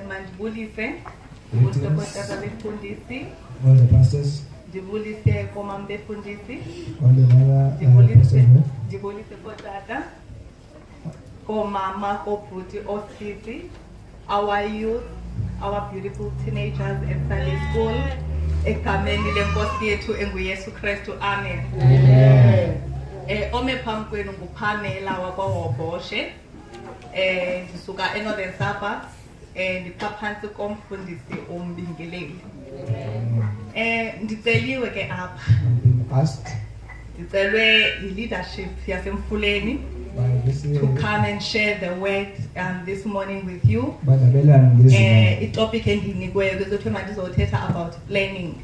Mandibulise, all the pastors, Dibulise Komambe Fundisi, all the mother pastors, Dibulise Potata, Komama Koputi Osisi, our youth, our beautiful teenagers at Sunday school, Ekameni Lenkosi Yetu Enguyesu Christu, Amen. Amen. Ome Pamkwenu Pamela Waboshe, Suga Northern Suburbs, and Papansu Komfundisi Umbingeleli. Ndiceliwe ke apha. Asked Ndicelwe leadership yasemfuleni to come and share the word this morning with you. Topic endinikweyo kuzothiwa mandizothetha about planning.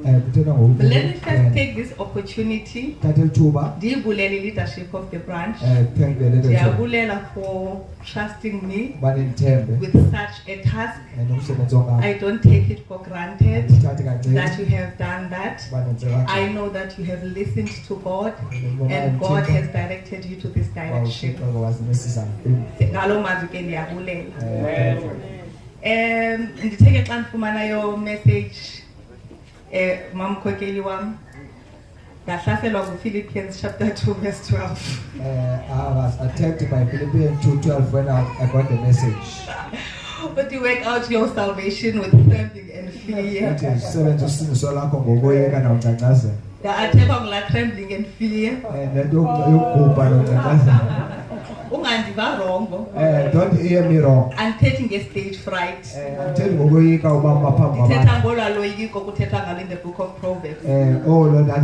But let me first take this opportunity ndiyibulele leadership of the branch. Ndiyabulela for trusting me with such a task. I don't take it for granted that you have done that. I know that you have listened to God and God has directed you to this direction. Ngalo mazwi ke ndiyabulela. Nditheke xa ndifumana your message Mam Kokeli wam ngahlaselwa Philippians chapter 2 verse 12. I was attacked by Philippians 2:12 when I got the message. But you work out your salvation with trembling and fear. Attack ngla trembling and fear. Ungandiva wrong. Don't hear me wrong. I'm taking a stage fright. I'm telling you, in the book of Proverbs. Oh Lord, that's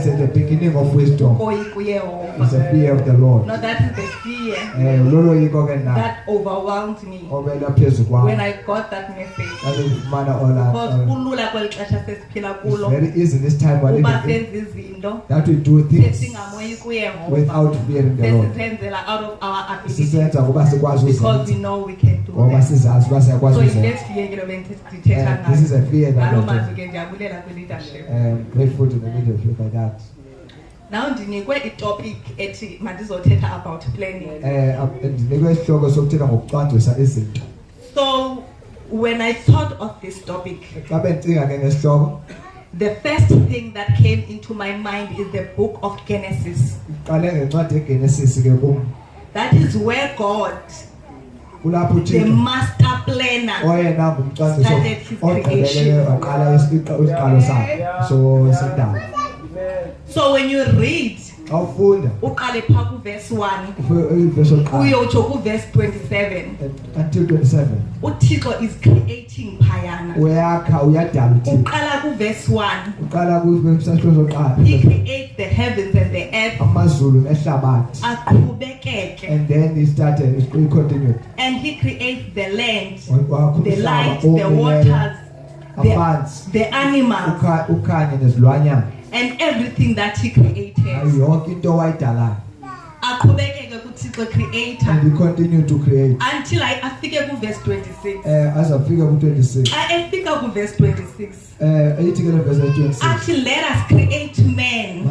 the beginning of wisdom. It's the fear of the Lord. No, that is the fear that overwhelmed me when I got that message. It's very easy this time that we do things without fearing the Lord. Out of our ability, because we know we can do that. So in this fear, this is a fear that I'm grateful to the leadership for that. Now, ndinikwe a topic ethi mandizothetha about planning. So when I thought of this topic, the first thing that came into my mind is the book of Genesis. That is where God, the master planner, started his creation. So when you read uqale pha ku verse 1 uyotsho ku verse 27 until 27, uThixo is creating phayana. Uqala ku verse 1 he creates the heavens and the earth, and then he continued, and he creates the land, the light, the waters, the animals, and everything that he created. Creator, and he continued to create until I figure verse 26. As I figure 26. I figure verse 26. Actually, let us create man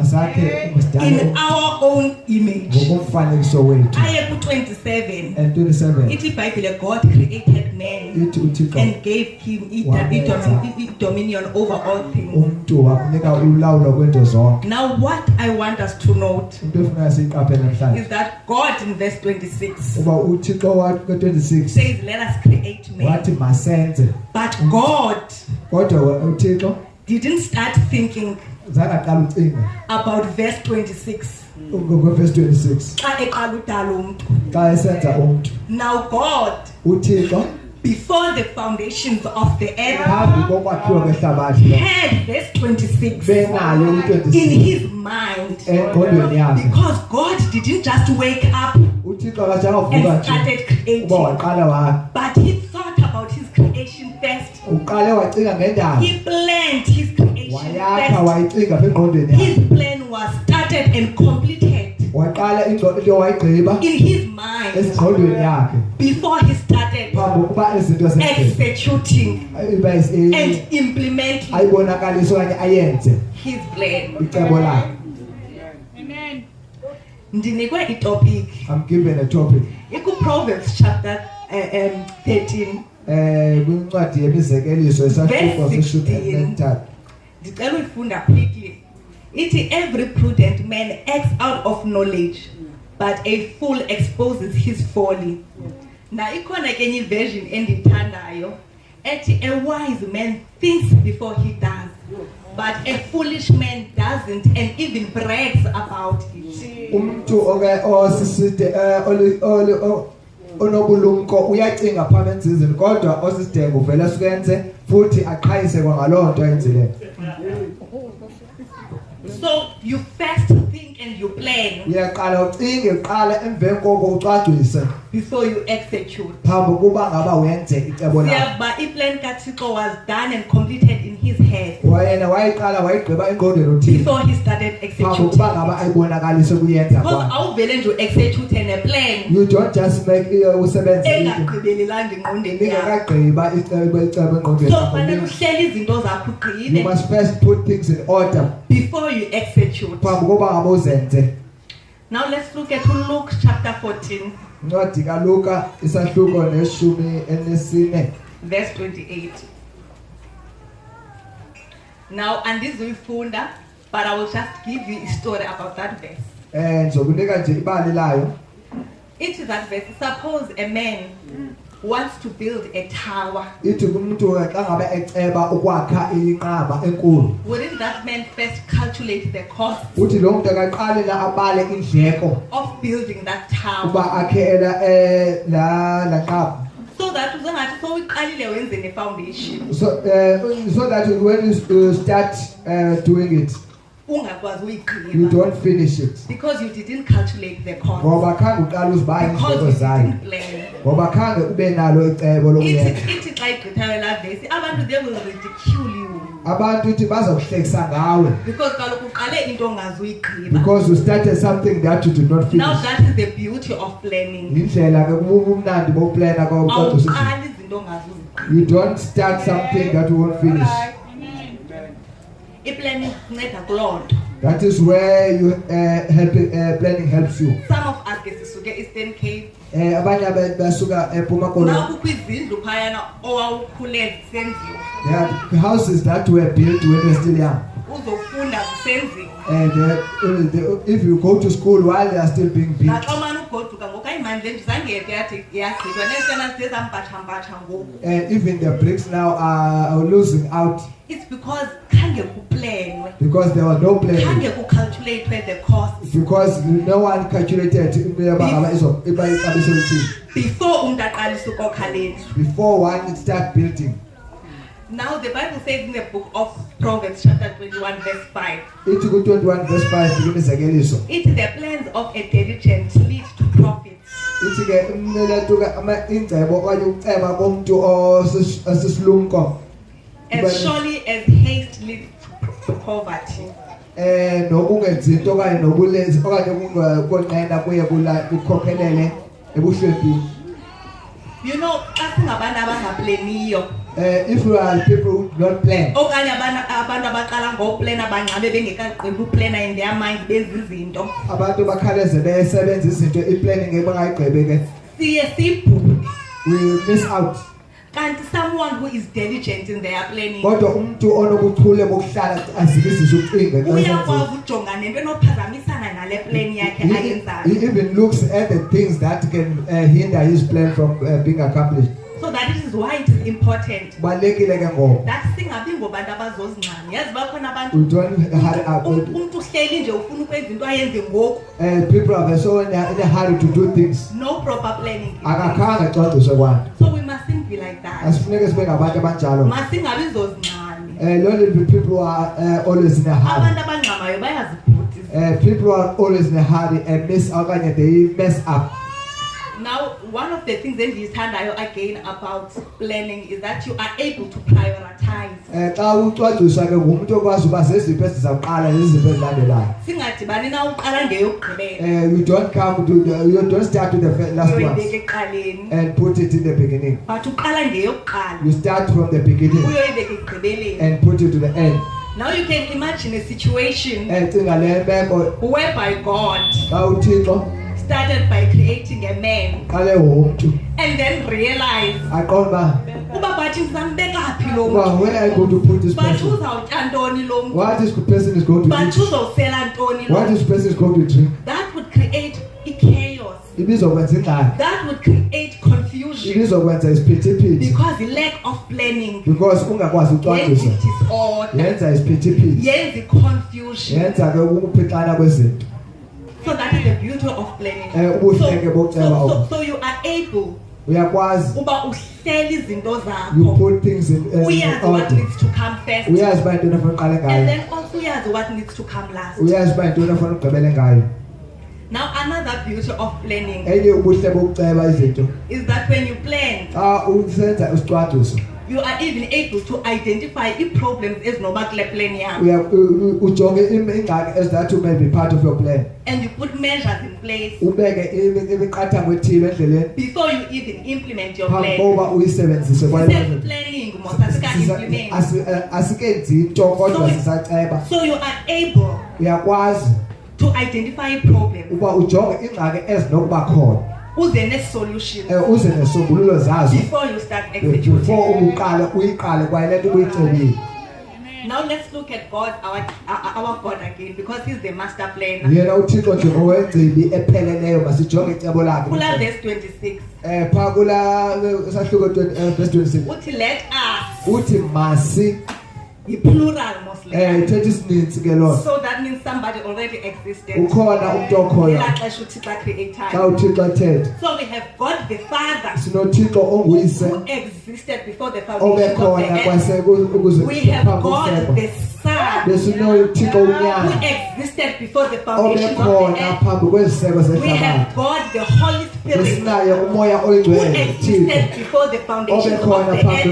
in our own image. I 27. And 27. God created man and gave him dominion over all things. Now, what I want us to note is that God in verse 26 says, let us create man. But God didn't start thinking about verse 26. Now God, before the foundations of the earth, had verse 26 in his mind, because God didn't just wake up and started creating, but he thought about his creation first. He planned his creation first. His plan was started and completed in his mind before he started executing and implementing his plan. Amen. I'm given a topic. Proverbs chapter 13. Verse 16. Quickly. Every prudent man acts out of knowledge, but a fool exposes his folly. Now, ikona kenye version endithandayo ethi a wise man thinks before he does, but a foolish man doesn't and even brags about it. Onobulumko uyacinga phambi enzizini kodwa osidengo uvela sikwenze futhi aqhayise kwangalowo nto ayenzileyo. So you first think and you plan uyaqala ucinge uqala emveni koko ucwangcise before you execute. Phambi kuba ngaba wenze icebo lakho. Siyaba iplan kaThixo was done and completed in his head. Wayena wayiqala wayigqiba engqondweni uThixo before he started executing. Phambi kuba ngaba ayibonakalise kuyenza kwakhe. Because awuvele nje execute a plan. You don't just make usebenze engagqibelelanga engqondweni yakho. Engagqiba icebo engqondweni yakho. So fanele uhlele izinto zakho uqine. You must first put things in order before you execute. Phambi kuba ngaba uzenze. Now let's look at Luke chapter 14. Ncwadi kaLuka isahluko neshumi enesine. Verse 28. Now, and this we found, but I will just give you a story about that verse. Ngizokunika nje ibali layo. It is that verse. Suppose a man wants to build a tower. Ithi kumuntu ngabe eceba ukwakha inqaba enkulu. Wouldn't that man first calculate the cost? Uthi lo muntu akaqale la abale indleko of building that tower. Uba akhela la nqaba. So that uzengathi so uqalile wenze ne foundation. So that when you start doing it, you don't finish it because you didn't calculate the cost. Ngoba khange uqala uzibaya indleko zayo. Ngoba khange ube nalo icebo lokuyenza. Ithi xa igqithayo la vesi abantu they will ridicule you. Abantu ithi bazokuhlekisa ngawe. Because kaloku uqale into ongazuyigqiba. Because you started something that you did not finish. Now that is the beauty of planning. Indlela ke ubumnandi boplana kodwa uqala izinto ongazuzigqiba. You don't start something that you won't finish. That is where you planning helps you. Some of us get to Eastern Cape. Abanye basuka ePhuma Koloni. There are houses that were built when we were still young. And if you go to school while they are still being built. And even the bricks now are losing out. It's because there was no plan. Calculate the cost. Because no one calculated before one start building. Now the Bible says in the book of Proverbs chapter 21 verse 5. It's 21 verse 5. It's the plans of a diligent lead to profits. As surely as haste leads to poverty. You know, if you are people who don't plan, we miss out. And someone who is diligent in their planning. Even looks at the things that can hinder his plan from being accomplished. So that is why it is important. That thing people are so in a hurry to do things. No proper planning. So we mustn't be like that. People are always in a hurry. People are always in a hurry and they mess up. Now, one of the things that we stand again about planning is that you are able to prioritize. You don't start with the last one and put it in the beginning. You start from the beginning and put it to the end. Now you can imagine a situation whereby God started by creating a man and then realized where I go to put this person? What this person is going to eat? What this person is going to drink? That would create chaos. That would create confusion. Because the lack of planning. Because confusion. So that is the beauty of planning. So you are able. You put things in what needs to come first. And then also what needs to come last. Now another beauty of planning is that when you plan, you are even able to identify if problems is no back plan. And you put measures in place before you even implement your plan. Planning so you are able to identify problems. Who's the next solution before you start executing. Now let's look at God, our God again, because He's the master planner. Verse 26. Let us. Plural mostly. So that means somebody already existed. So we have God the Father who existed before the foundation of the earth. We have God the Son who existed before the foundation of the earth. We have God the Holy Spirit who existed before the foundation of the earth.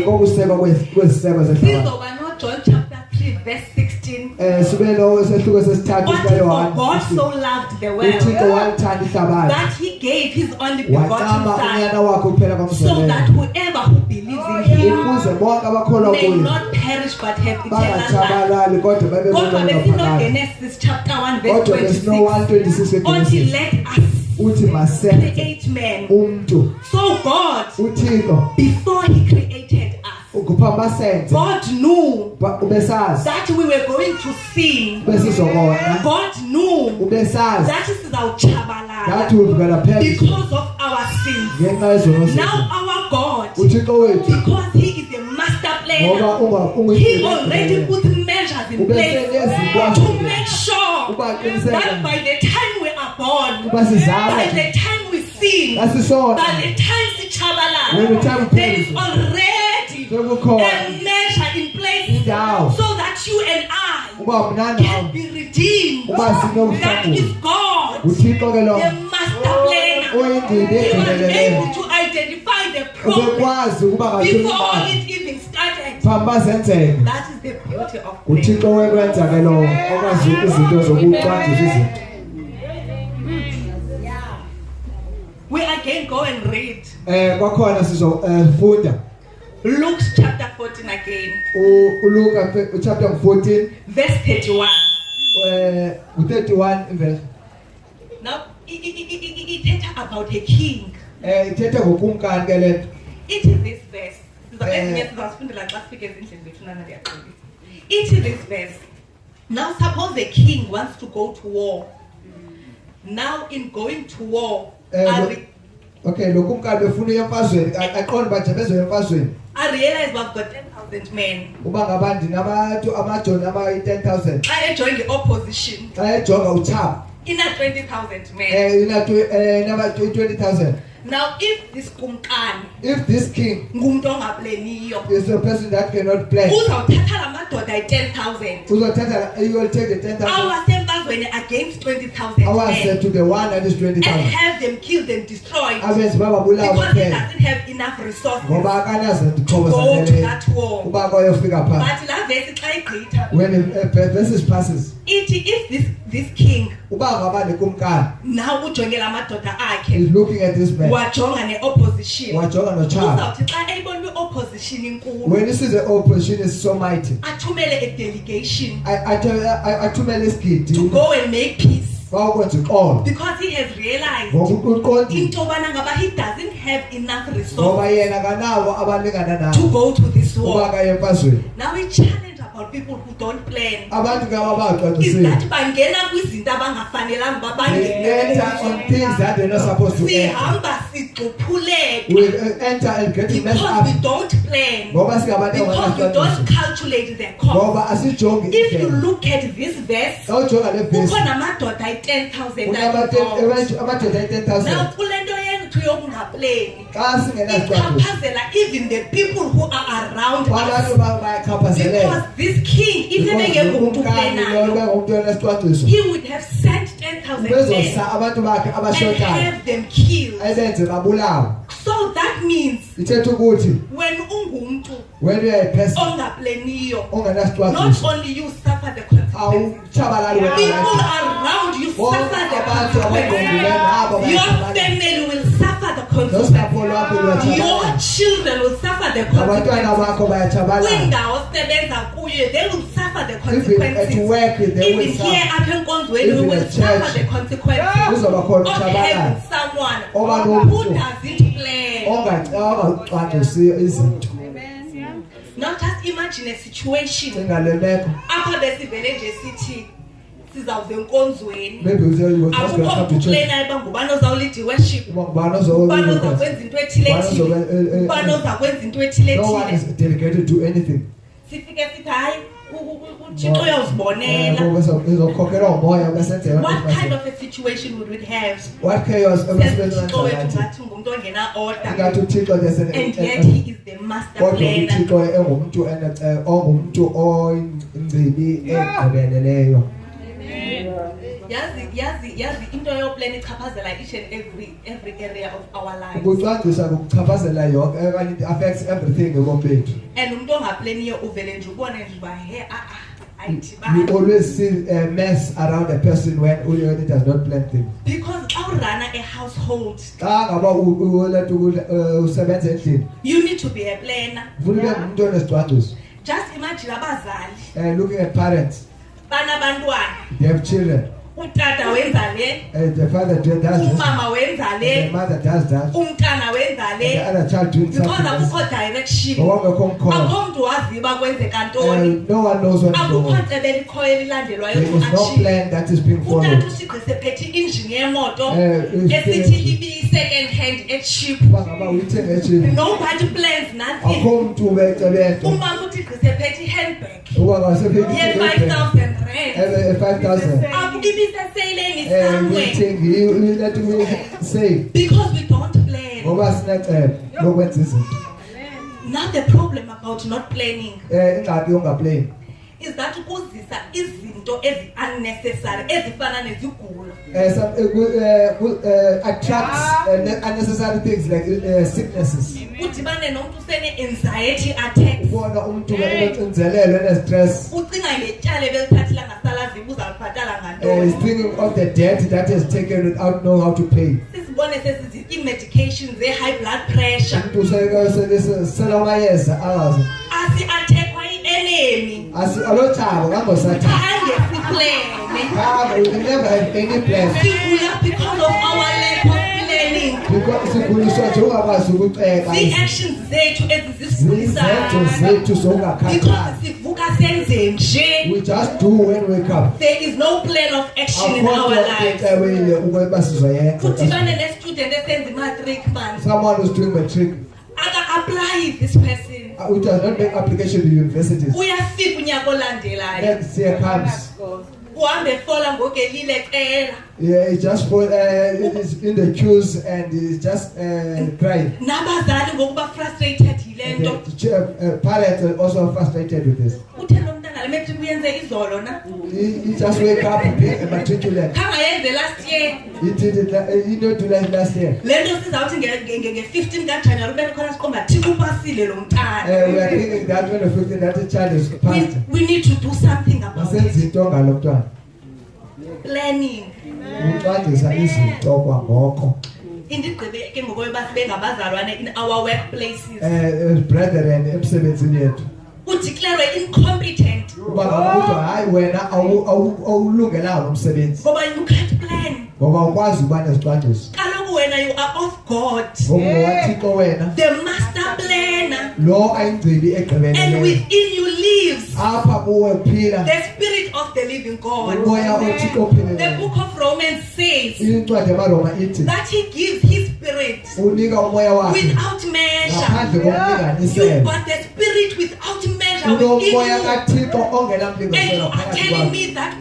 These are John chapter 3 verse 16. God so loved the world that He gave His only begotten Son, so that whoever who believes in Him may not perish but have eternal life. God Genesis chapter 1 verse 26. Only let us create man. So God, before He created us, God knew that we were going to sin. God knew that this is our chabala because of our sins. Now our God, because He is the master planner, He already put measures in place to make sure that by the time we are born, by the time we sin, by the time the chabala, there is already a measure in place so that you and I can be redeemed. That is God, the master planner. He was able to identify the problem before it even started. That is the beauty of planning. We again go and read Luke chapter 14 again. Luke chapter 14 verse 31. 31 verse. Now it tells about a king. It is this verse. It is this verse. Now suppose a king wants to go to war. Now in going to war, okay, I realize we've got 10,000 men. I joined the opposition. In a 20,000 men. 20,000. Now, if this kumkani, if this king is a person that cannot play, he will take the 10,000 against 20,000 men to the one that is 20,000 and have them killed and destroyed because he doesn't have enough resources to go to that war. But when a verse passes, if this king now is looking at this man, opposition, opposition when you see the opposition is so mighty, athumele a delegation to go and make peace. Because he has realized he doesn't have enough resources to go to this war. Now we challenge about people who don't plan. Is that bangena kwizinto abangafanelanga babangene on things that they're not supposed to we enter and get because we don't plan, because we don't calculate the cost. If you look at this verse, 10,000 now even the people who are around us, because this king, even he would have sent 10,000 men and have them killed. So that means when you're a person, not only you suffer the consequences, people around you suffer the consequences. Your family will suffer the consequences. Your children will suffer the consequences. When they will suffer the consequences. Even here at Nkonzweni, we will suffer the consequences of having someone who doesn't plan. Not just imagine a situation after the village city. Sizawuze Nkonzweni akukho ukuplena ebangubani ozawulead worship, ubani ozakwenza into ethile ethile, ubani ozakwenza into ethile ethile. No one is dedicated to anything. Sifike sithi hayi uThixo uyazibonela. What kind of a situation would we have? What chaos and yet he is the master planner. Yazi into yoplan ichaphazela each and every area of our lives. It affects everything. And umuntu ongaplaniyo uvele nje ubone nje ba he you always see a mess around a person when it does not plan things. Because our runner a household, you need to be a planner. Just imagine abazali. Looking at parents. They have children. Utata wenza le, the father does this, umama wenza le, the mother does that, umntana wenza le, the other child doing something else. Because akukho direction, akukho mntu waziba kwenzeka ntoni, no one knows what to do. Akukho nceba elikhoyo elilandelwayo there is no plan that is being followed. Utata usigqi sephethe injini yemoto esithi ibi second hand cheap. Nobody plans nothing. Umama uthi gqi sephethe handbag ye 5,000 rand, 5,000 because we don't plan. Now the problem about not planning is that kuzisa izinto unnecessary ezifana nezigulo. Attracts unnecessary things like sicknesses. Udibane nomuntu usene anxiety attacks. Ubona umuntu unenzelelo stress. Ucinga ngetyala belithathile ngasalazi uzalibhatala ngantoni. Is thinking of the debt that is taken without knowing how to pay. Sisibone sesizitya medications ze high blood pressure. Asi attack by enemy. Asi alotabo ngangosatha. We never have any plan. Because of our lack of planning. Because the actions zethu ezizisifulisayo. We just do when we wake up. There is no plan of action in our lives. Someone who's doing matric. Apply this person. Who does not make application to universities. Next year comes. Yeah, it just it is in the queues and it's just crying. The parents are also frustrated with this. He just wake up and be a matriculate. Last year. He did it. He didn't do that last year. We are thinking that when the 15 that child is passed. We need to do something about it. Planning. indigqibe ke ngokuba sibe ngabazalwane in our workplaces. Brethren, emsebenzini yethu. Udeclare incompetent. Kuba ngabantu hayi wena awulungelanga umsebenzi. Ngoba you can't plan. Ngoba ukwazi uba nesicwangciso. Kaloku wena you are of God. Ngowathixo wena. The master planner. Lo ayingcibi egqibeleleyo. And within you lives apha kuwe phila the spirit of the living God. Umoya othixo ophilileyo. The book of Romans says incwadi yamaroma ithi that he gives his spirit unika umoya wakhe without measure. ngaphandle kokulinganisela. You've got the spirit without measure within umoya you. kathixo And ongenamlinganiselo you are phakathi telling kwakho. me that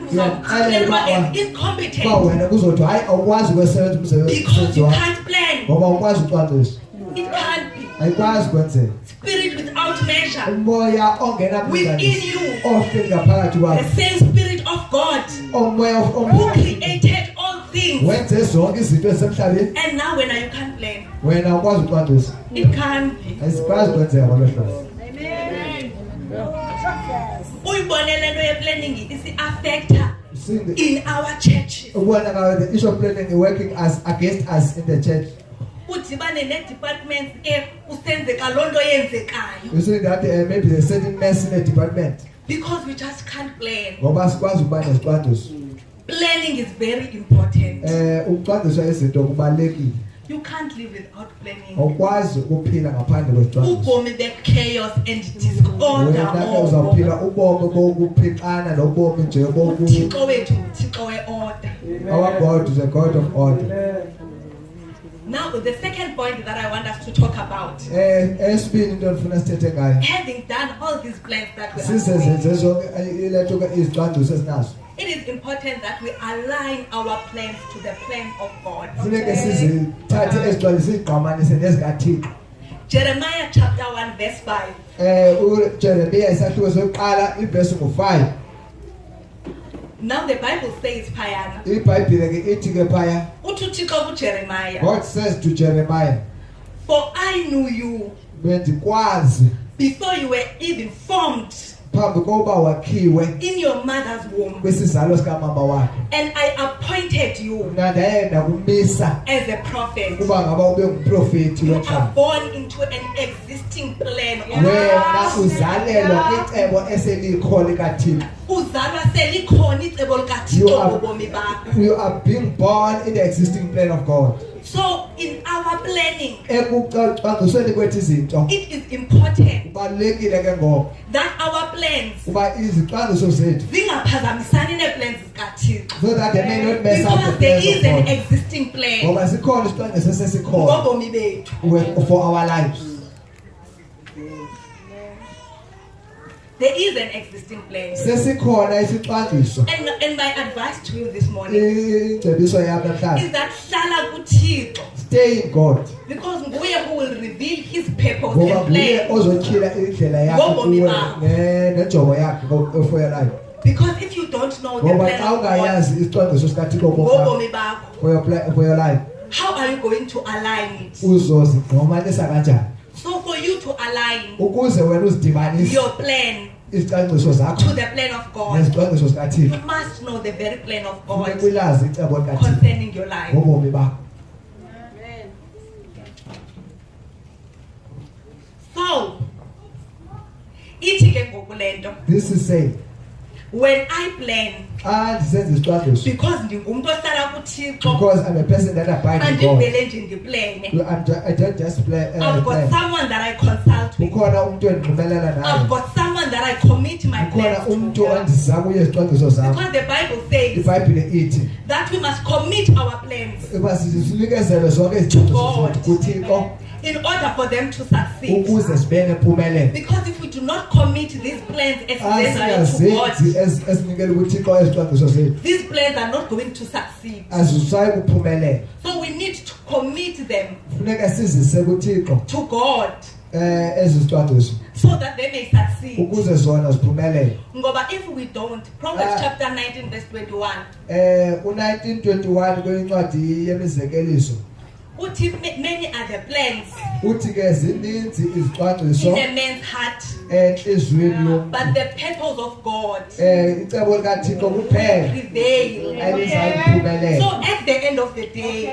as incompetent wena kuzothi hayi awukwazi ukwenza umsebenzi because you can't plan. ngoba ukwazi ucwangcisa. It can't be. Ayikwazi kwenzeka. Spirit without measure umoya ongenamlinganiselo within you. ohleli ngaphakathi kwakho. The same spirit of God umoya who created all things. wenze zonke izinto esemhlabeni. And now when you can't plan, wena ukwazi ucwangcisa. it can't be. Ayisikwazi kwenzeka ngolo hlobo. Uyibonele into ye-planning isi-affecta in our churches. Ubona ngawe the issue of planning is working as against us in the church. Udibane ne-departments ke usenzeka loo nto yenzekayo. You see that maybe there's certain mess in the department. Because we just can't plan. Ngoba sikwazi ukuba nesicwangciso. Planning is very important. Ukucwangciswa izinto kubalulekile. You can't live without planning. Awukwazi ukuphila ngaphandle kwesicwangciso. Ubomi be-chaos and disorder. Wena uzawuphila ubomi bokuphixana nobomi nje uThixo wethu uThixo we-order. Our God is a God of order. Now the second point that I want us to talk about. Esibini into endifuna sithethe ngayo. Having done all these plans that we are sizenze zonke ilethuka izicwangciso esinazo. It is important that we align our plans to the plan of God. Funeke sizithathe ezicwangciso sigqamanise nezikaThixo. Jeremiah chapter 1 verse 5. Jeremiah isahluko sokuqala iverse 5. Now the Bible says phayana. iBhayibhile ke ithi ke phaya. Uthi uThixo kuJeremiah. God says to Jeremiah, for I knew you bendikwazi before you were even formed phambi kokuba wakhiwe in your mother's womb, kwisizalo sikamama wakhe. and I appointed you Ndayenda kumisa as a prophet. kuba ngaba ube ngumprofeti You are wexhala. born into an existing plan of Wena God. uzalelwa kwicebo eselikho likaThixo. Uzalwa selikhona icebo likaThixo ngobomi bakho. You are being born in the existing plan of God. So in our planning, ekucwangcisweni kwethu izinto it is important kubalulekile ke ngoku that our plans kuba izicwangciso zethu zingaphazamisani nee-plans zikaThixo. so that they may not mess up Because the there plans is of an God. existing plan Ngoba sikhona isicwangciso esesikhona ngobomi bethu. for our lives. There is an existing plan. Sesikhona isicwangciso. And my advice to you this morning Ingcebiso yami namhlanje, is that hlala kuThixo, stay in God. because nguye who will reveal his purpose Ngoba and nguye plan. ozotyhila indlela yakhe Ngobomi kuwe bakho. nenjongo yakhe for your life. Because if you don't know the Ngoba plan xa of God ungayazi isicwangciso sikaThixo ngobomi bakho, for your life, how are you going to align it? uzozigqamanisa kanjani? So for you to align Ukuze wena uzidibanise your plan izicwangciso zakho to the plan of God, nezicwangciso zikaThixo, you must know the very plan of funeka God uyazi icebo likaThixo concerning your life. ngobomi bakho. So ithi ke ngoku le nto, This is saying, when I plan, ndisenza isicwangciso because ndingumntu ohlala kuThixo, because I'm a person that abides in God. andivele nje ndiplane. I don't just play. I've got someone that I consult with. Ukhona umuntu endivumelana I've naye. got someone that I commit my Ukhona plans to. umuntu ondiza kuye izicwangciso zakho. Because the Bible says iBhayibhile ithi that we must commit our plans uba sinikezele zonke izicwangciso zethu kuThixo in order for them to succeed. ukuze sibe nempumelelo. Because if we do not commit these plans as necessary to Asingazenzi God, esinikele kuThixo izicwangciso zethu, these plans are not going to succeed. azisayi kuphumelela. So we need to commit them Funeka sizise kuThixo to God ezi zicwangciso so that they may succeed. ukuze zona ziphumelele. Ngoba if we don't, Proverbs chapter 19 verse 21, U19:21 kwencwadi yemizekeliso Many are the plans in a man's heart, but the purpose of God prevail. So at the end of the day,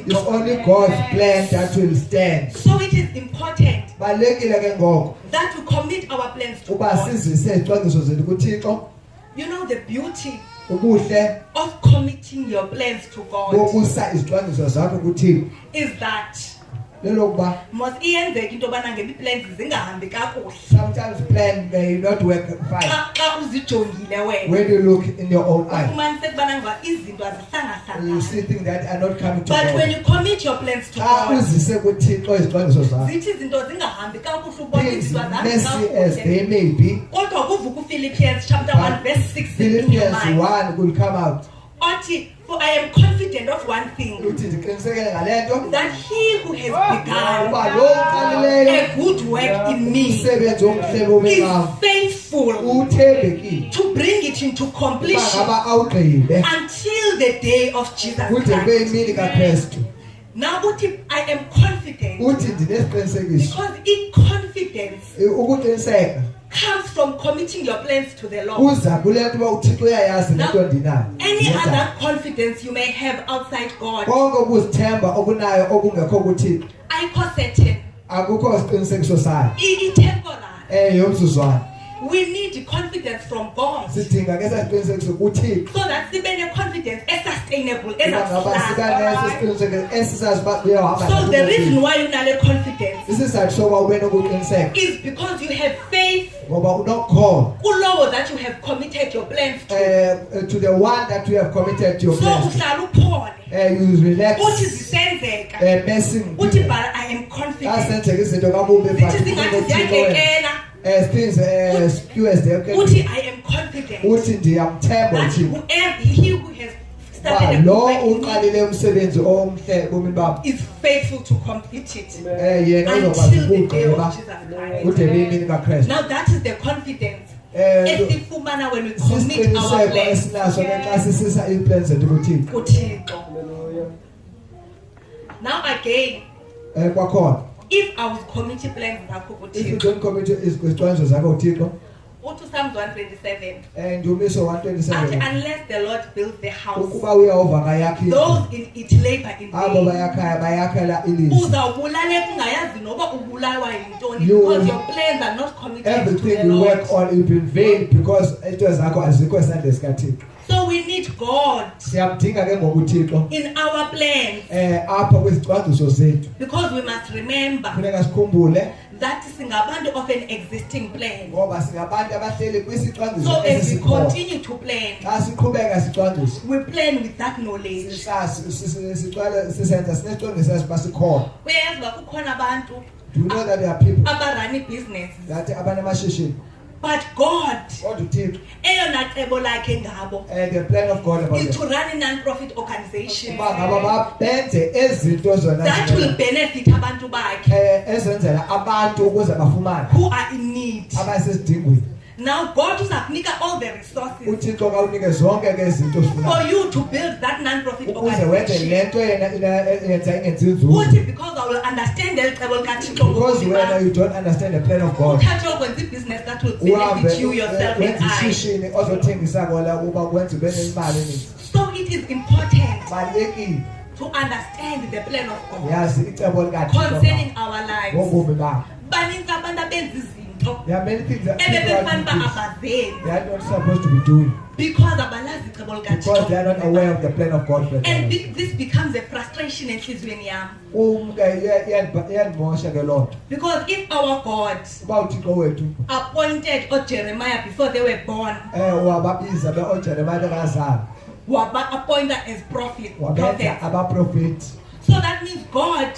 it's only God's plan that will stand. So it is important that we commit our plans to God. You know the beauty of committing your plans to God is that sometimes plan may not work fine. When you look in your own eye, you see things that are not coming but together. when you commit your plans to God, things messy as they may be, Philippians chapter 1 verse 6 in your Philippians mind. 1 will come out. For I am confident of one thing, that he who has begun a good work in me is faithful to bring it into completion until the day of Jesus Christ. Now I am confident because confidence comes from committing your plans to the Lord. Now, any other confidence you may have outside God, we need confidence from God, so that we may confidence is sustainable. So the reason why you have confidence is because you have faith that you have committed your plans to the one that you have committed your plans to. You relax, messing, but I am confident. Things I am confident that he who has started a work is faithful to complete it until the day of Jesus Christ. Now that is the confidence when we commit our plans. Now again, if I was committing plans, if you don't commit it, go to Psalm 127. And unless the Lord builds the house, those in it labor in vain. Because your plans are not committed. Everything to the will Lord. work on it in vain because it was so we need God in our plans, because we must remember that is of an existing plan. So as we continue to plan, we plan with that knowledge. Do you know that there are people running business? But God, the plan of God about is to run a non-profit organization that will benefit abantu who are in need. Now God will make all the resources for you to build that non-profit organization. Because I will understand because when you don't understand the plan of God, business that will benefit you, yourself, and I. So it is important to understand the plan of God concerning our lives. There are many things that they are not supposed to be doing because they are not aware of the plan of God. And this becomes a frustration in Israel. Because if our God appointed Jeremiah before they were born, appointed as prophet. So that means God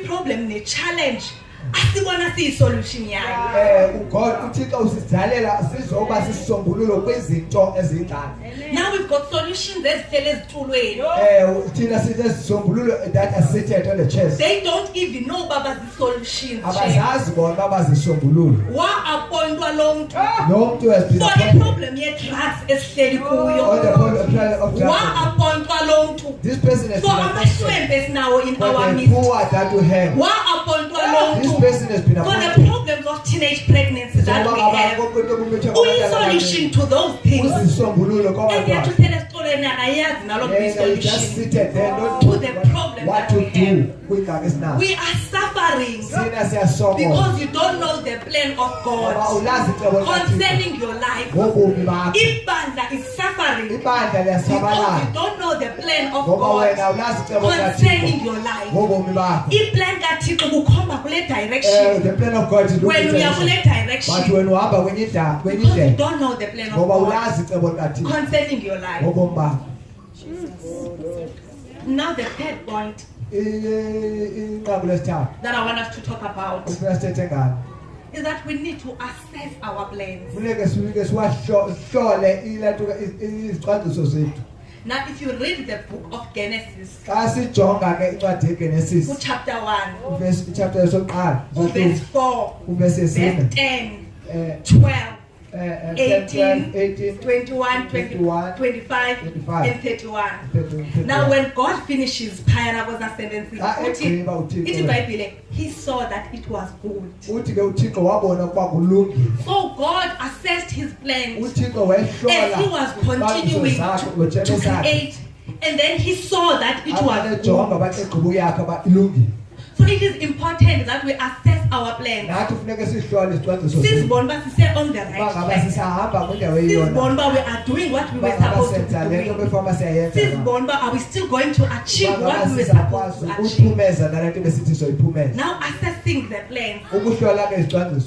problem, challenge asibona siyisolution yayo. God uThixo usizalela sizoba sisisombululo kwezinto ezingcane. Now we've got solutions ezifele ezitulweni. Thina sinezisombululo that are seated on the chest. They don't even know baba solutions. Abazazi bona baba zisombululo. Wa appointwa lo muntu. Lo muntu has been appointed. For the problem ye drugs esihleli kuyo. Wa appointwa lo muntu. This person has been amahlwembe esinawo in our midst. That we have. Wa appointwa lo muntu. This person has been appointed. For the problems of teenage pregnancy that we have. Who is solution to those things? And yet to tell us just seated there, don't to the problem what that we to do. have. We are suffering because you don't know the plan of God concerning your life. Ibanda is suffering because you don't know the plan of God concerning your life. The plan of God is when we are in that direction, but when you don't know the plan of God concerning your life. Now the third point that I want us to talk about is that we need to assess our plans. Now if you read the book of Genesis, chapter 1, verse 4, verse 10, 12, 18, 21, 25, and 31. Now when God finishes Payana sentences, he saw that it was good. So God assessed his plans as he was continuing to create, and then he saw that it was good. So it is important that we assess our plans. Sisbonba we on the right track. Sisbonba we are doing what we were supposed to do. Sisbonba are we still going to achieve what we were supposed to achieve. Now assessing the plans.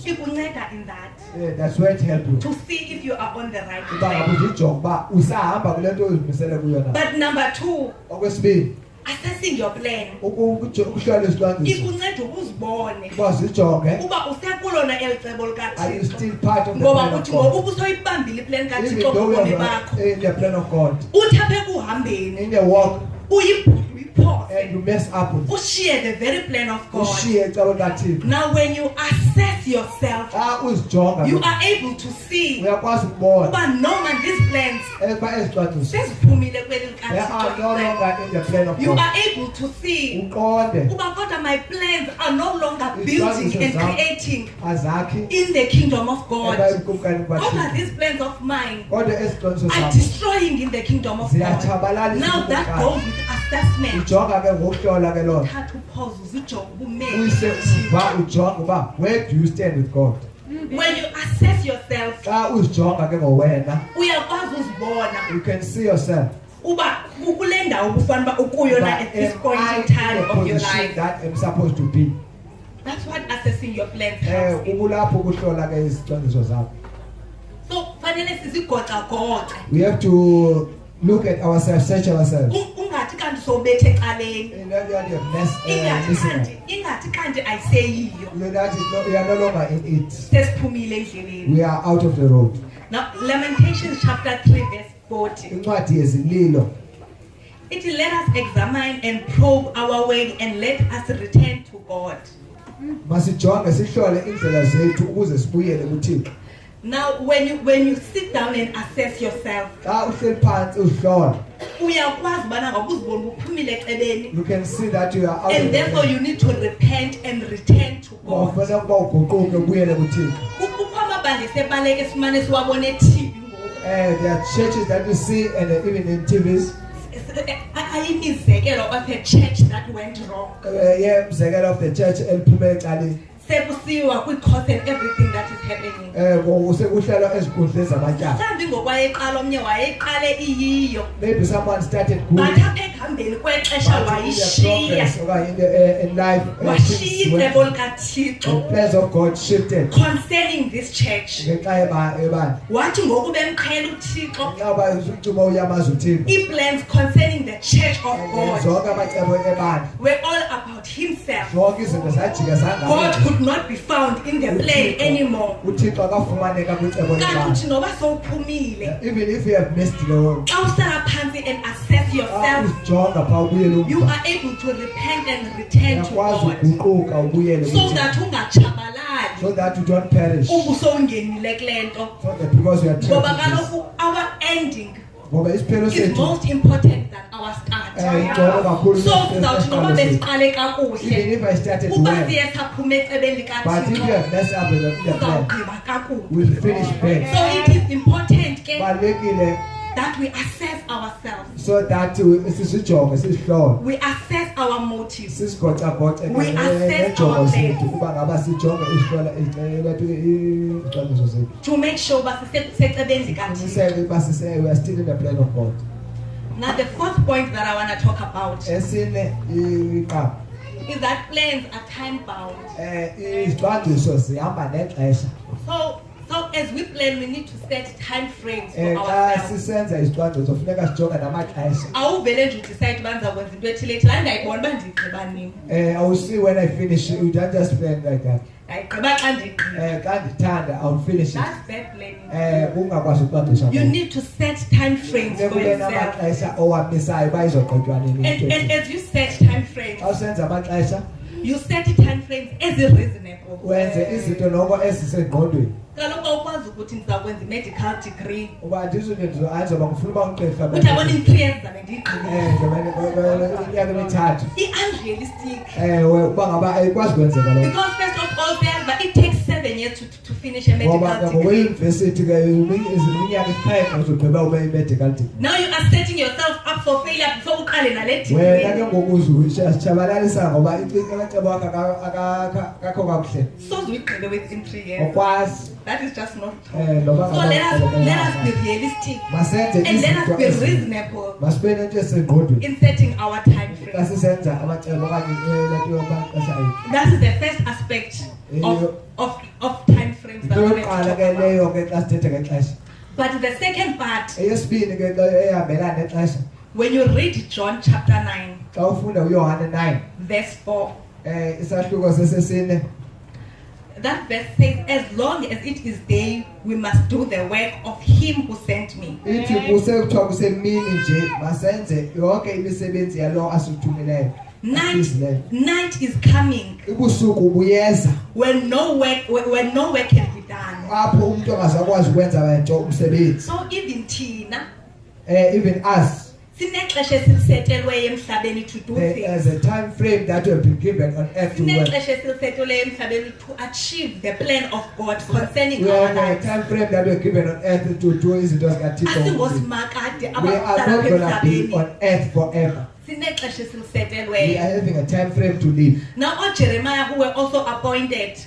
People in that. That's where it helps you. To see if you are on the right track. But number 2. Assessing your plan. Are you still part of the plan of God? In the plan of God. In the walk. And you mess up with share the very plan of God. Now when you assess yourself, you are able to see but no man these plans they are no longer in the plan of God. You are able to see my plans are no longer building and creating in the kingdom of God. These plans of mine are destroying in the kingdom of God. Now that goes with assessment. To pause. Where do you stand with God? When you assess yourself, you can see yourself. At this point in time of your life. That I'm supposed to be. That's what assessing your plans helps. So we have to look at ourselves, search ourselves. I say we are no longer in it. We are out of the road. Now Lamentations chapter 3 verse 40. It let us examine and probe our way and let us return to God. Now when you sit down and assess yourself, you can see that you are out and therefore you need to repent and return to God. There are churches that you see and even in TVs. Of a church that went wrong. Of the church and because and everything that is happening. Maybe someone started good. ekuhambeni kwexesha wayishiya in life washiya icebo likaThixo the plans of God shifted concerning this church. Wathi ngoku bemqhela uThixo plans concerning the church of God were all about himself. God could not be found in the plan anymore. Even if you have missed the world, and assess yourself, you are able to repent and return to God, so that you don't perish, so that because you are trapped, our ending is most important than our start. Even if I started well, but if you have messed up with the plan, we'll finish bad. So it is important that we assess ourselves. So that we assess our motives. We assess our plans. To make sure we are still in the plan of God. Now the fourth point that I want to talk about is that plans are time bound. So as we plan, we need to set time frames for ourselves. I will see when I finish. You don't just plan like that. I'll finish it. That's bad planning. You need to set time frames for yourself. And as you set time frames, you set time frames as reasonable. Medical degree. Unrealistic. Because first of all, it takes 7 years to finish a medical degree. Now you are setting yourself up for failure before you call in a so we can within 3 years. That is just not true. So let us be realistic and let us be reasonable in setting our time frame. That is the first aspect of time frames that we talk about. But the second part, when you read John chapter 9, verse 4, that verse says, as long as it is day, we must do the work of him who sent me. Night is coming when no work can be done. So even Tina, even us, there's a time frame that will be given on earth to work. To achieve the plan of God concerning our lives. Time frame that will be given on earth to do is we are not going to be on earth forever. We are having a time frame to live. Now Jeremiah, who were also appointed,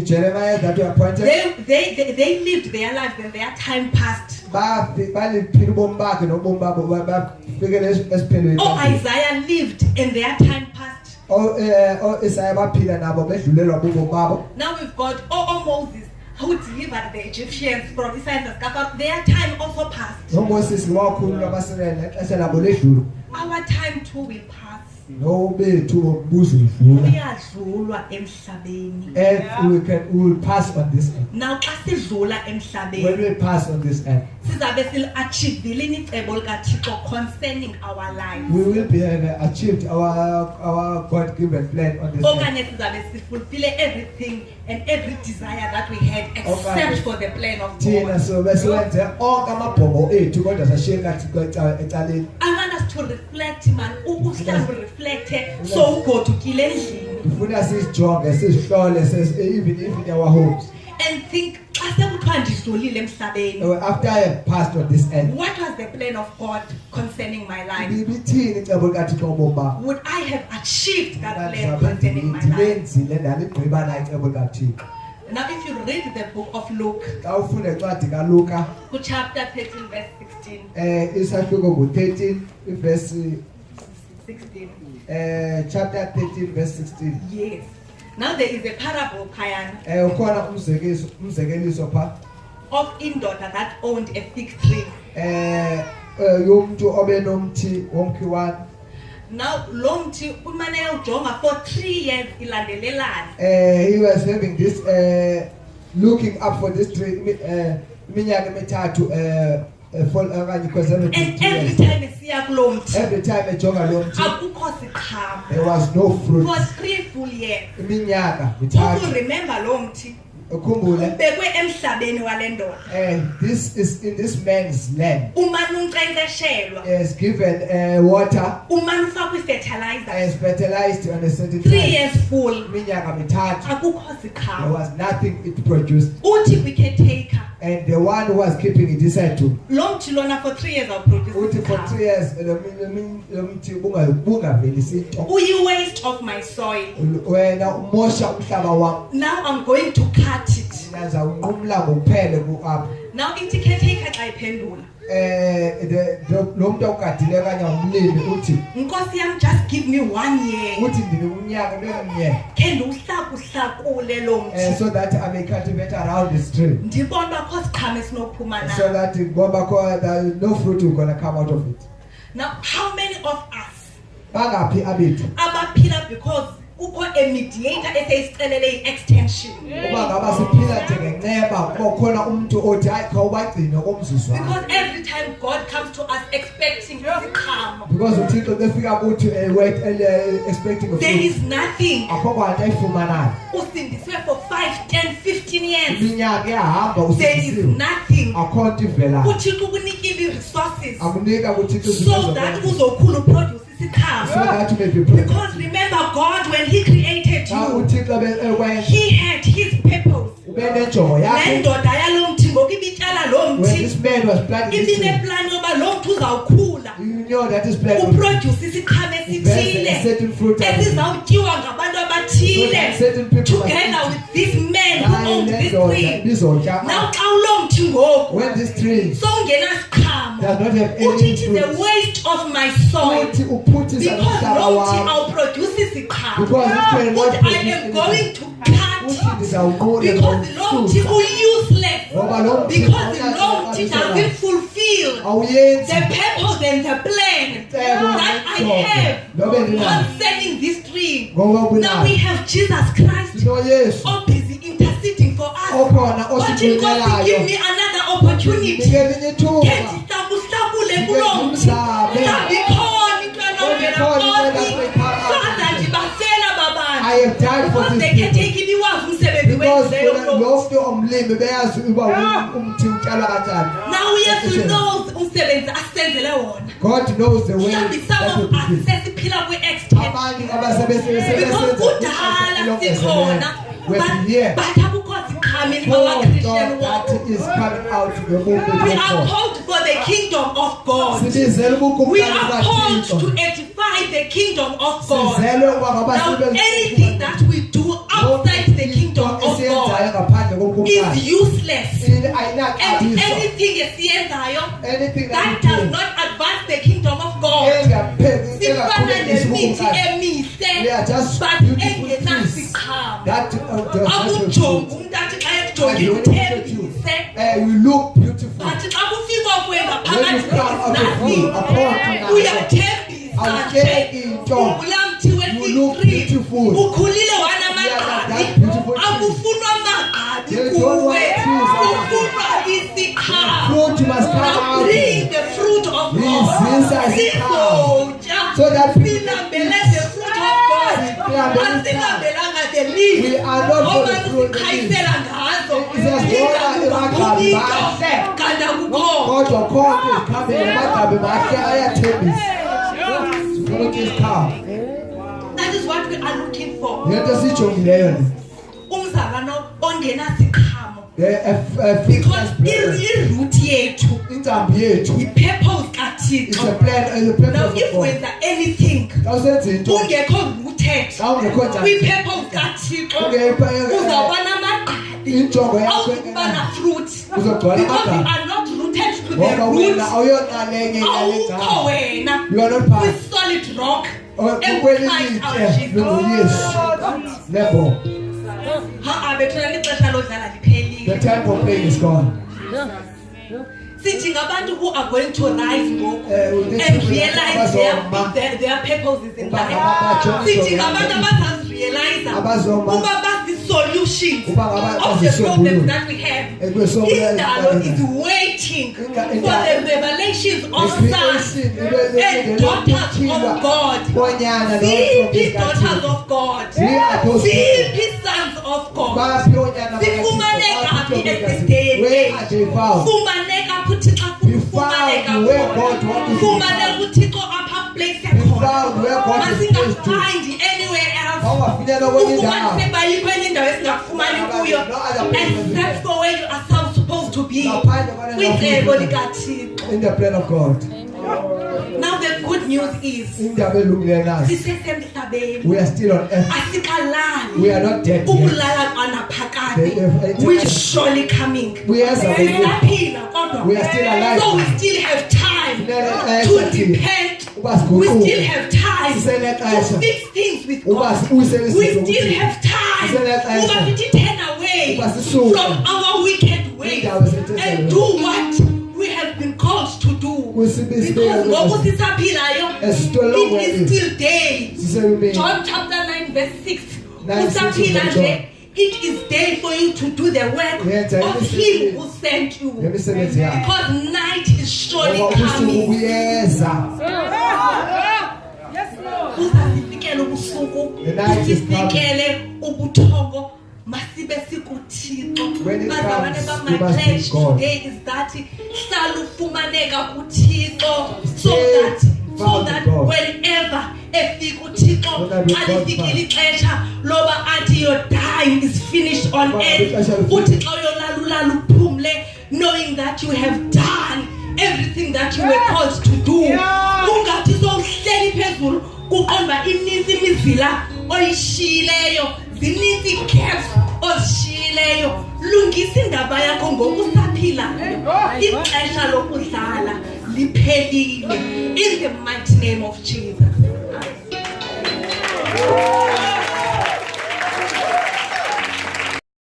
Jeremiah that were appointed, they lived their lives and their time passed. Oh, Isaiah lived and their time passed. Now we've got Moses, who delivered the Egyptians from their time also passed. Our time too will pass. We will pass on this earth. Now when we pass on this earth, concerning our lives. We will be achieved our God-given plan on this earth. Fulfill everything and every desire that we had except for the plan of God. I want us to reflect, man. Reflect so go to kill even in our homes. And think after I have passed on this earth, what was the plan of God concerning my life? Would I have achieved that plan concerning my life? Now if you read the book of Luke, chapter 13 verse 16, 16. Chapter 13 verse 16. Yes. Now there is a parable Payana Ukhona umzekeliso pha of indoda that owned a fig tree. Yomuntu obenomthi womkhiwane. Now lomthi umane ujonga for 3 years ilandelelana. He was having this looking up for this tree iminyaka emithathu fall okanye and every time esiya kulomthi, every time ejonga lo mthi akukho siqhamo. there was no fruit For 3 full years. iminyaka You mithathu. remember lomthi Ukhumbule ubekwe emhlabeni walendoda. this is in this man's land. Umane unkcenkceshelwa, Is given water umane ufakwe fertilizer. and is fertilized on a certain 3 time. years full, Iminyaka mithathu akukho there siqhamo. was nothing it produced, Uthi kwicatemaker, and the one who was keeping it decided to lomthi lona for 3 years awuproduce uthi for 3 years lo mthi bungavelisi into. uyi-waste of my soil. Wena umosha umhlaba wami. Now I'm going to cut it. Naza unqumla ngokuphele ku-up. Now ithi caretaker xa iphendula, Lo muntu awugadile kanye umlimi uthi Nkosi yami, just give me 1 year uthi ndinomnyaka nomnye khe ndiwuhlakuhlakule lo mthi so that I may cultivate around this tree, ndibona kho siqhamo esinophuma so na. that no fruit will gonna come out of it. Now how many of us Bangaphi abethu abaphila because kukho a mediator eseyisicelele i-extension? uba ngaba siphila njengenceba kuba khona umuntu othi hayi khawubagcine komzuzwana, Because every time God comes to us expecting isiqhamo, because uthixo befika kuthi wait expecting a there fruit is nothing. akho kwanto ayifumanayo. Usindiswe for 5, 10, 15 years. Iminyaka iyahamba There is usindisiwe nothing. akho nto ivelayo. uThixo ukunikile i-resources Akunika kuthixo so that uzokhula uproduce so isiqhamo. that you may be productive. Because remember, God, when He created Xa you, uthixo ekwenza He had His purpose. ubenenjongo Le yakhe. ndoda yalo mthi ngoku ibityala lo When mthi, this man was planting this tree, ibineplani yoba lo mthi uzawukhula you know that this plant will uproduce isiqhamo bear a esithile certain fruit and esizawutyiwa ngabantu abathile, certain people together with this man who owns this tree. bizotya. Now xa ulo mthi ngoku When this tree sowungenasiqhamo, does not have uthi any it is a fruit, waste of my soil. uthi uphutisa Because umhlaba lo mthi wami, awuproduce isiqhamo. because it cannot Uthi I produce am anything. going to cut Uthi it. ndizawuqula Because lo mthi ngokususa. u-useless. Ngoba lo mthi Because awunayo lo mthi inhloso doesn't fulfill awuyenzi the purpose and the plan that I have concerning this tree. ngoba Now we kunayo. have Jesus Christ SinoYesu all busy interceding for us. okhona But God, give osibonelayo. me another opportunity. Nike elinye ithuba. Kendihlakuhlakule kulo mthi. Mhlawumbi ikhona into enovela Nkosi. Father, ndibafela babantu. I have died for Because this the people. caretaker ibiwazi umsebenzi Because wenzileyo lo lo mthi. mntu omlimi beyazi uba umthi utyalwa kanjani. Now uYesu knows umsebenzi asenzele wona. God knows the way Mhlawumbi that some will of be us filled. sesiphila kwi-extent. Abanye abasebenza Because kudala sikhona, when here but akukho siqhamo in for our Christian God walk. that is coming out to the movement We of are God. called for the kingdom of God. Sibizele We ubukumkani are called to bukaThixo. edify the kingdom of God. Sizele uba Now, ngabasebenzi anything that we do outside the kingdom of esiyenzayo God ngaphandle is kobukumkani useless. And ayinaxabiso. anything esiyenzayo Anything that that does you do not advance the kingdom of God, engaqhubekisi sifana nemithi ubukumkani. They are emihle just but beautiful trees engenasiqhamo. that does not have Akujongi fruit. umntu athi xa ekujonge uthembise, You look beautiful. but xa kufika kuwe When ngaphakathi you come out of nothing. you, according to Uyathembisa awutsheki nje into. ungulaa mthi You look wefig tree, beautiful. ukhulile Yeah, wanamagqabi, that beautiful tree. akufunwa magqabi They don't want kuwe, trees. kufunwa isiqhamo. Fruit must come Now out. bring the fruit of This God. is Sizotya, So that people- silambele the fruit of God. Silambele Asilambelanga the leaf. We are not for the Ngoba fruit, the sikhayisela ngazo. Siyazibona emagqabi Into mahle. kanti akukho. Kodwa konke izikhambile amagqabi mahle ayathembisa. Konke izikhamba. That is what we are looking for. Yinto esiyijongileyo le. Umzalwane ongenasiqhamo. Because i-root yethu, Intsambi yethu. i-purpose It's kaThixo. a plan, it's a Now purpose if of God. wenza anything Xa usenza into ungekho rooted xa ungekho njani kwi-purpose kaThixo, uzawuba namagqabi, injongo yakho awuzukuba na fruit. uzogcwala Because you amagqabi. are not rooted to the Ngoba root. wena awuyonxalenye yale Awukho ndawo. wena You are not part. kwi-solid rock. Christ our Jesus. Never. The time for playing is gone. Sitting abantu who are going to rise and realize their purposes in life. Sitting abantu realize the solutions of the problems that we have. Indalo is waiting for the revelations of sons and daughters of God. Simply daughters of God. Simply sons of God. Sifumaneka happy at this day. Fumaneka putika fumaneka fumaneka putiko upper place masinga find anywhere else. Ufumane bayi kwenye ndawo esingafumani kuyo except for where you are supposed to be. In the plan of God. Now the good news is we are still on earth. We are not dead yet. Which is surely coming. We are still alive. So we still have time to repent. We still have time to fix things with God. We still have time to turn away from our wicked ways and do what we have been called to do. Because it is still day. John chapter 9 verse 6. It is day for you to do the work of Him who sent you. Because night is surely coming. The night is coming. Masibe sikuthixo my pledge today is that salufumaneka kuthixo so that whenever efika uthixo xa lifikile ixesha loba athi your time is finished on earth uthi xa uyolala uphumle knowing that you have done everything that you were called to do. Ungathi sowuhleli phezulu kuqonda ininzi imizila oyishiyileyo zininzi cares ozishiyileyo. Lungisa indaba yakho ngokusaphila. Ixesha lokudlala liphelile in the mighty name of Jesus.